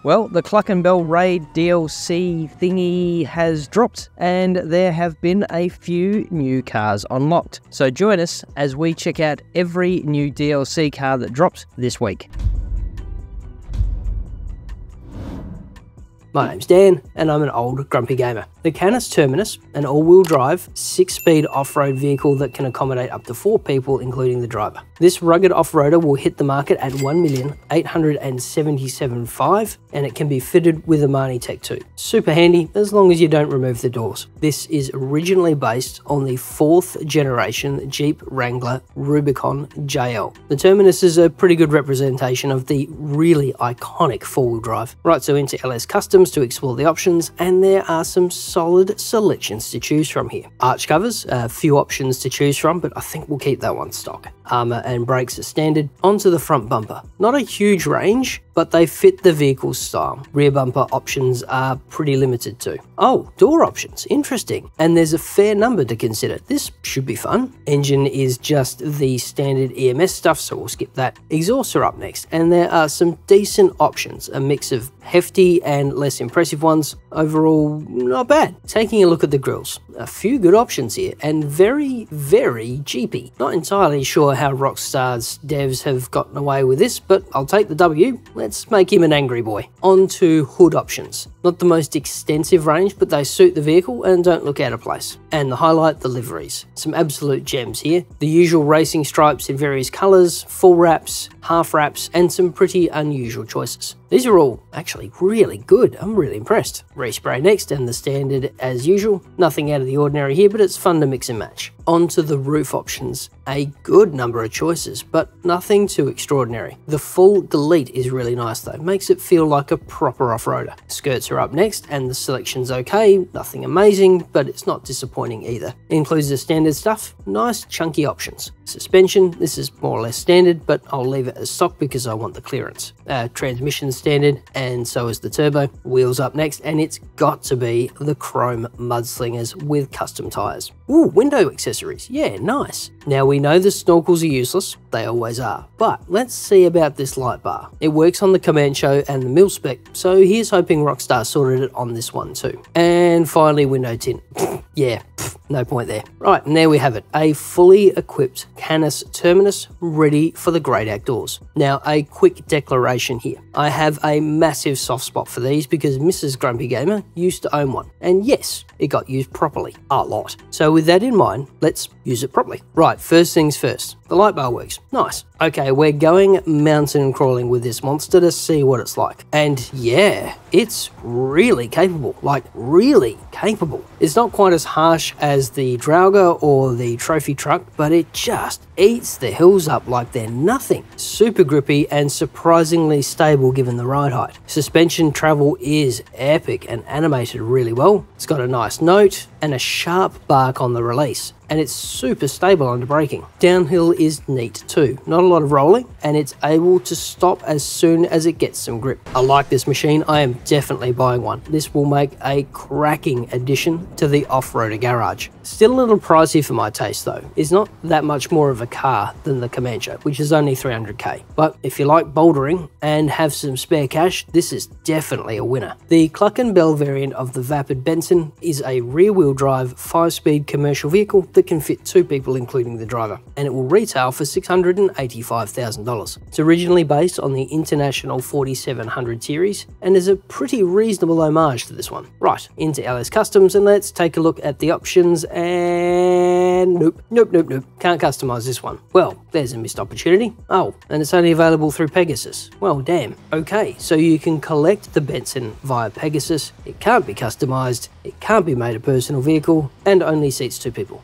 Well, the Cluckin Raid DLC thingy has dropped, and there have been a few new cars unlocked. So join us as we check out every new DLC car that dropped this week. My name's Dan, and I'm an old grumpy gamer. The Canis Terminus, an all-wheel drive, 6-speed off-road vehicle that can accommodate up to 4 people, including the driver. This rugged off-roader will hit the market at $1,877,500, and it can be fitted with a Mani Tech 2. Super handy, as long as you don't remove the doors. This is originally based on the 4th generation Jeep Wrangler Rubicon JL. The Terminus is a pretty good representation of the really iconic 4-wheel drive. Right, so into LS Customs to explore the options, and there are some solid selections to choose from here. Arch covers, a few options to choose from, but I think we'll keep that one stock. Armour and brakes are standard. Onto the front bumper. Not a huge range, but they fit the vehicle's style. Rear bumper options are pretty limited too. Oh, door options, interesting. And there's a fair number to consider. This should be fun. Engine is just the standard EMS stuff, so we'll skip that. Exhausts are up next, and there are some decent options, a mix of hefty and less impressive ones. Overall, not bad. Taking a look at the grills, a few good options here, and very, very Jeepy. Not entirely sure how Rockstar's devs have gotten away with this, but I'll take the W. Let's make him an angry boy. On to hood options. Not the most extensive range, but they suit the vehicle and don't look out of place. And the highlight, the liveries. Some absolute gems here. The usual racing stripes in various colours, full wraps, half wraps, and some pretty unusual choices. These are all actually really good. I'm really impressed. Respray next, and the standard as usual. Nothing out of the ordinary here, but it's fun to mix and match. On to the roof options. A good number of choices, but nothing too extraordinary. The full delete is really nice though. Makes it feel like a proper off-roader. Skirts are up next, and the selection's okay. Nothing amazing, but it's not disappointing either. Includes the standard stuff. Nice chunky options. Suspension, this is more or less standard, but I'll leave it as stock because I want the clearance. Transmission standard, and so is the turbo. Wheels up next, and it's got to be the chrome mudslingers with custom tyres. Ooh, window accessories. Yeah, nice. Now we know the snorkels are useless, they always are, but let's see about this light bar. It works on the Comanche and the mil spec, so here's hoping Rockstar sorted it on this one too. And finally, window tint. Yeah, no point there. Right, and there we have it, a fully equipped Canis Terminus ready for the great outdoors. Now, a quick declaration here. I have a massive soft spot for these because Mrs. Grumpy Gamer used to own one, and yes, it got used properly, a lot. So with that in mind, let's use it properly. Right, first things first, the light bar works. Nice. Okay, we're going mountain crawling with this monster to see what it's like. And yeah, it's really capable, like really capable. It's not quite as harsh as the Drauga or the trophy truck, but it just eats the hills up like they're nothing. Super grippy and surprisingly stable given the ride height. Suspension travel is epic and animated really well. It's got a nice note and a sharp bark on the release, and it's super stable under braking. Downhill is neat too, not a lot of rolling, and it's able to stop as soon as it gets some grip. I like this machine, I am definitely buying one. This will make a cracking addition to the off-roader garage. Still a little pricey for my taste though. It's not that much more of a car than the Comanche, which is only 300k. But if you like bouldering and have some spare cash, this is definitely a winner. The Cluckin variant of the Vapid Benson is a rear-wheel drive 5-speed commercial vehicle that can fit 2 people including the driver, and it will retail for $685,000. It's originally based on the International 4700 series and is a pretty reasonable homage to this one. Right, into LS Customs, and let's take a look at the options, and nope, can't customize this one. Well, there's a missed opportunity. Oh, and it's only available through Pegasus. Well, damn. Okay, so you can collect the Benson via Pegasus. It can't be customized, it can't be made a personal vehicle, and only seats 2 people.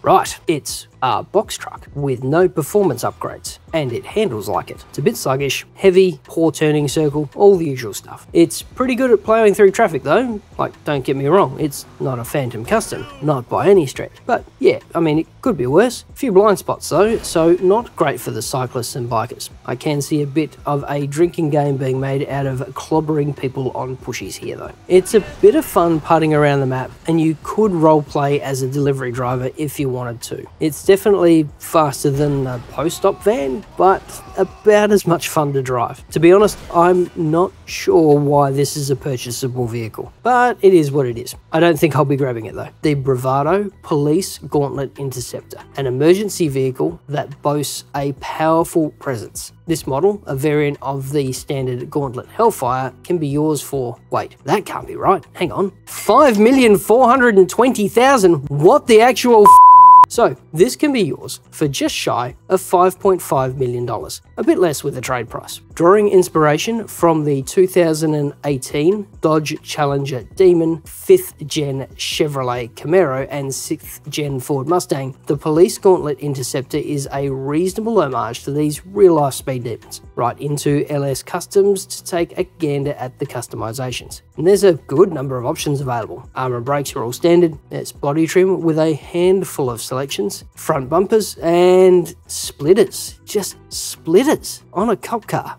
Right, it's a box truck with no performance upgrades, and it handles like it. It's a bit sluggish, heavy, poor turning circle, all the usual stuff. It's pretty good at plowing through traffic though. Like, don't get me wrong, it's not a Phantom Custom, not by any stretch. But yeah, I mean, it could be worse. A few blind spots though, so not great for the cyclists and bikers. I can see a bit of a drinking game being made out of clobbering people on pushies here though. It's a bit of fun putting around the map, and you could roleplay as a delivery driver if you wanted to. It's definitely faster than a post-op van, but about as much fun to drive. To be honest, I'm not sure why this is a purchasable vehicle, but it is what it is. I don't think I'll be grabbing it though. The Bravado Police Gauntlet Interceptor, an emergency vehicle that boasts a powerful presence. This model, a variant of the standard Gauntlet Hellfire, can be yours for, wait, that can't be right, hang on, 5,420,000, what the actual f? So this can be yours for just shy of $5.5 million, a bit less with the trade price. Drawing inspiration from the 2018 Dodge Challenger Demon, 5th Gen Chevrolet Camaro and 6th Gen Ford Mustang, the Police Gauntlet Interceptor is a reasonable homage to these real-life speed demons, right into LS Customs to take a gander at the customizations. And there's a good number of options available. Armor brakes are all standard, there's body trim with a handful of selections, front bumpers and splitters, just splitters on a cop car.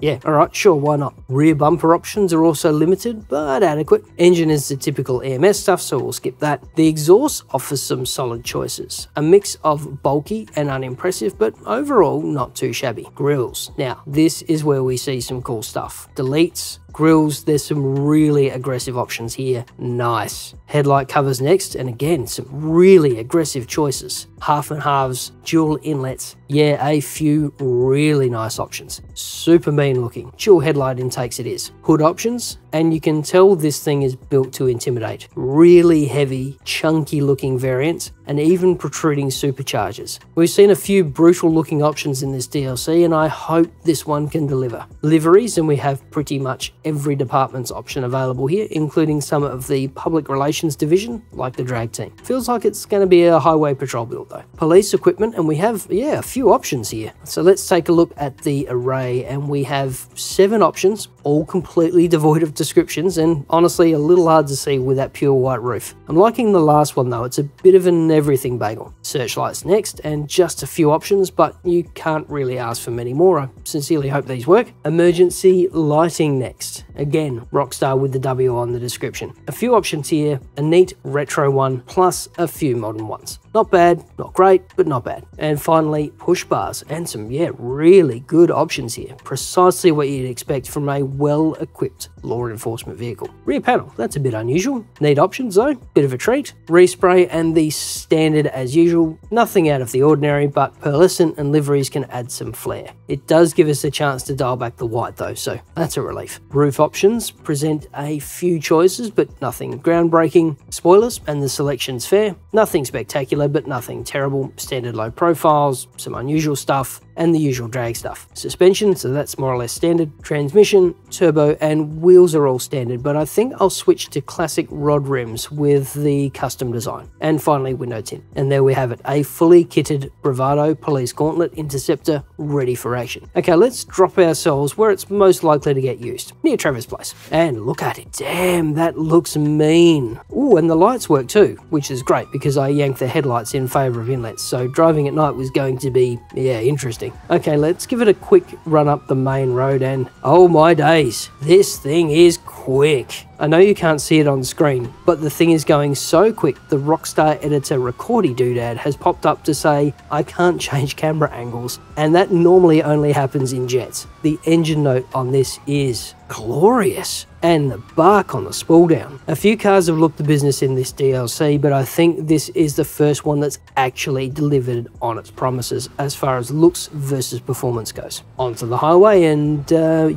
Yeah, alright, sure, why not? Rear bumper options are also limited, but adequate. Engine is the typical EMS stuff, so we'll skip that. The exhaust offers some solid choices. A mix of bulky and unimpressive, but overall not too shabby. Grills. Now, this is where we see some cool stuff. Deletes, grills, there's some really aggressive options here. Nice. Headlight covers next, and again, some really aggressive choices. Half and halves, dual inlets. Yeah, a few really nice options. Super mean looking. Dual headlight intakes it is. Hood options, and you can tell this thing is built to intimidate. Really heavy, chunky looking variants, and even protruding superchargers. We've seen a few brutal looking options in this DLC, and I hope this one can deliver. Liveries, and we have pretty much every department's option available here, including some of the public relations division, like the drag team. Feels like it's going to be a highway patrol build though. Police equipment, and we have, yeah, a few options here. So let's take a look at the array, and we have 7 options, all completely devoid of descriptions, and honestly a little hard to see with that pure white roof. I'm liking the last one though, it's a bit of an everything bagel. Searchlights next, and just a few options, but you can't really ask for many more. I sincerely hope these work. Emergency lighting next. Again, Rockstar with the W on the description. A few options here, a neat retro one, plus a few modern ones. Not bad, not great, but not bad. And finally, push bars, and some, yeah, really good options here. Precisely what you'd expect from a well-equipped law enforcement vehicle. Rear panel, that's a bit unusual. Neat options though, bit of a treat. Respray and the standard as usual. Nothing out of the ordinary, but pearlescent and liveries can add some flair. It does give us a chance to dial back the white though, so that's a relief. Roof options present a few choices, but nothing groundbreaking. Spoilers, and the selection's fair. Nothing spectacular, but nothing terrible. Standard low profiles, some unusual stuff, and the usual drag stuff. Suspension, so that's more or less standard. Transmission, turbo, and wheels are all standard, but I think I'll switch to classic rod rims with the custom design. And finally, window tint. And there we have it, a fully kitted Bravado Police Gauntlet Interceptor ready for action. Okay, let's drop ourselves where it's most likely to get used, near Trevor's place. And look at it, damn, that looks mean. Ooh, and the lights work too, which is great because I yanked the headlights in favor of inlets, so driving at night was going to be, yeah, interesting. Okay, let's give it a quick run up the main road, and oh my days, this thing is quick. I know you can't see it on screen, but the thing is going so quick, the Rockstar editor recordy doodad has popped up to say, I can't change camera angles, and that normally only happens in jets. The engine note on this is glorious, and the bark on the spool down. A few cars have looked the business in this DLC, but I think this is the first one that's actually delivered on its promises as far as looks versus performance goes. Onto the highway, and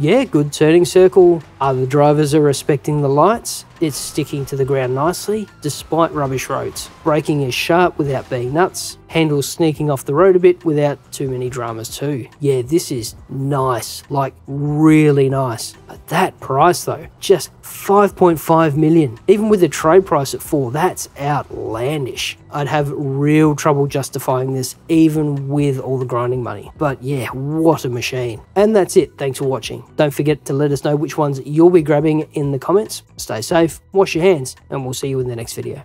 yeah, good turning circle. Other drivers are respecting the lights. It's sticking to the ground nicely, despite rubbish roads. Braking is sharp without being nuts. Handles sneaking off the road a bit without too many dramas too. Yeah, this is nice, like really nice. But that price though, just 5.5 million. Even with the trade price at 4, that's outlandish. I'd have real trouble justifying this even with all the grinding money. But yeah, what a machine. And that's it, thanks for watching. Don't forget to let us know which ones you'll be grabbing in the comments. Stay safe, wash your hands, and we'll see you in the next video.